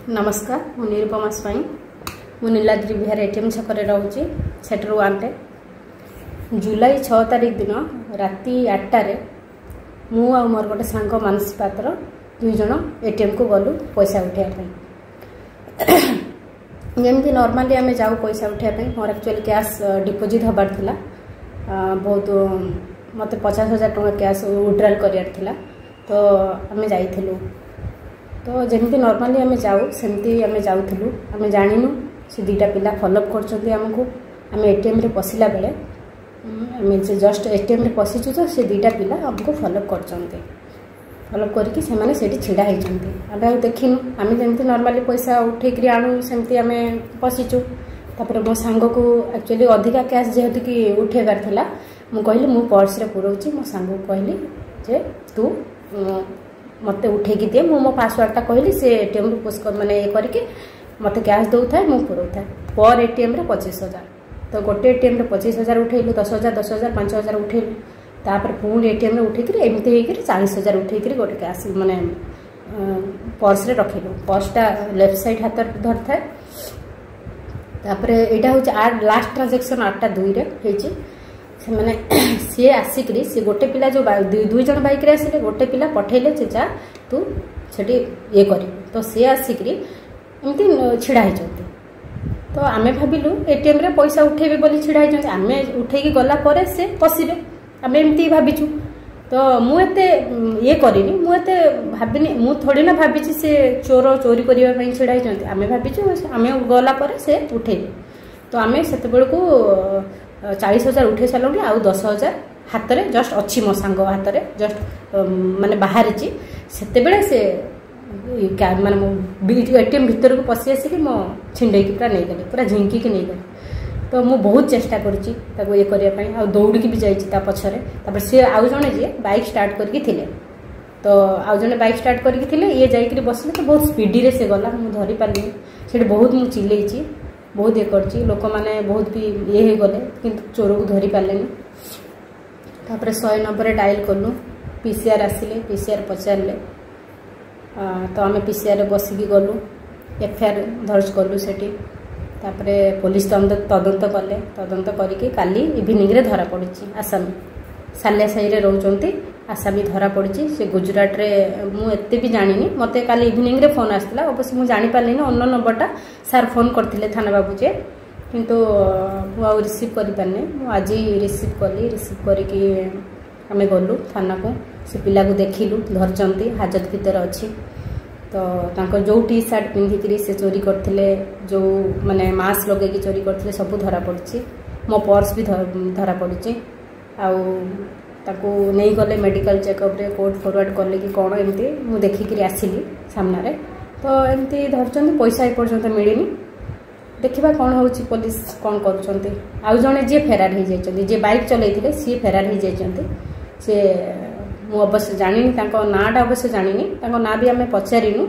नमस्कार मु निरुपमा स्वाई मु नीलाद्री विहार एटीएम छकरे रोचे सेक्टर 1 रे जुलाई 6 तारिख दिन राति 8 मु आ मोर गोटे सांग मानसी पात्र दुई जन एटीएम को गलु पैसा उठाइबा जमी नॉर्मली आम जाऊ पैसा उठाइबा मोर एक्चुअली कैश डिपोजिट हबार थिला बहुत मत 50,000 टका कैश विड्रॉल करियार थिला तो आम जाइथिलु तो जमी नॉर्मली आम जाऊ सेमती आम जाऊँ आम जानिनु से दुईटा पिला फॉलोअप करमको आम एटीएम रे पशिला बेले आम से जस्ट एटीएम रे पशिचु तो से दुईटा पिला आमको फॉलोअप फॉलोअप करके छिड़ा होती आम आ देखिनु आम जमी नॉर्मली पैसा उठेक आणु सेमती आम पशिचु तापर मो सांग को एक्चुअली अधिका कैश जेहेतु कि उठेबार थिला मु कहली मु पर्स रे पुरौची मो सांग को कहली जे तू मत उठेकी दिए मो पासवर्डटा कहली से एटीएम रू पुश कर माने करके मत कैश दौ था मु पुरौ था पर एटीएम रे 25,000 तो गोटे एटीएम रे 25,000 उठेलु 10,000 10,000 5,000 उठेलु तापर पुणी एटीएम रे उठेक एमती होकर 40,000 उठेक गोटे कैश माने पर्स रे रखिलु पर्सटा लेफ्ट साइड हाथ धर था तापर एटा हो लास्ट ट्रांजैक्शन 8:02 रे हेची से माने सी आसिक सी गोटे पिला जो दुई जन बाइक रे आसिले गोटे पिला पठेले जे जा तू सेठी ये कर तो सी आसिक एमती छिड़ा होती तो आम भाविलु एटीएम रे पैसा उठेबे बोली छिड़ा होती आम उठेकी गला परे से पशिबे आम एमती भाविचु तो मुझे ये करिनी मुझे भाविनी मु थोड़ी ना भाभी से चोर चोरी करने छिड़ा होती आम भाविचु आम गला परे से उठेबे तो आम से 40,000 उठे सारू आउ 10,000 हाथ में जस्ट अच्छी मो सांग हाथ में जस्ट माने बाहरी से माने एटीएम भीतर को पशि आसिक मो छिंडे पूरा नहीं गली पूरा झिंकी नहीं गली तो मु बहुत चेष्टा करुच्ची ये करने आ दौड़ी भी जाइए पछरे सी आउ जड़े जी बाइक स्टार्ट करके थिले तो आउ जड़े बाइक स्टार्ट करके थिले ये जाइए बसले तो बहुत स्पीडी रे से गला मु धरी पारि से बहुत मु चिल्लैची बहुत ये कर लोक मैंने बहुत भी ये हो गले किंतु चोर को धरी पारे तापर 190 डायल कलु पीसीआर आसिले पीसीआर पचारे तो आम पीसीआर बसिकी गलु एफआईआर दर्ज कलु सेठी तापर पुलिस तदंत कले तदंत करके काली इवनिंग रे धरा पड़ी आसामी सालिया साई रे रोचंती आसामी धरा पड़ी से गुजरात रे मुझे भी जानी मत काली इवनिंग रे फोन आसला अवश्य मुझे जानी पारली अन्न नंबरटा सार फोन करते थाना बाबू जे किंतु मुझे रिसीव कर पारनी आज रिसीव कली रिसीव करके आम गलु थाना को से पिला को देखिलु धरचंती हाजत भीतर अच्छी तो जो टी सार्ट पिंधिकी से चोरी करते जो माने मास्क लगे चोरी करते सब धरा पड़ी मो पर्स भी धरा पड़ी ताकू नहीं गले मेडिकल चेकअप रे कोर्ट फॉरवर्ड कले कि कौन एमती मु देखिक आसिली सामने तो एमती धरचंती पैसा एपर्यंत मिलनी देखा कौन हो पुलिस कौन करुँच आउ जड़े जी फेरार हो जाती जी बाइक चलते सी फेरार हो जाती से मु अवश्य जानी नाटा अवश्य जानी ना भी आम पचारिनु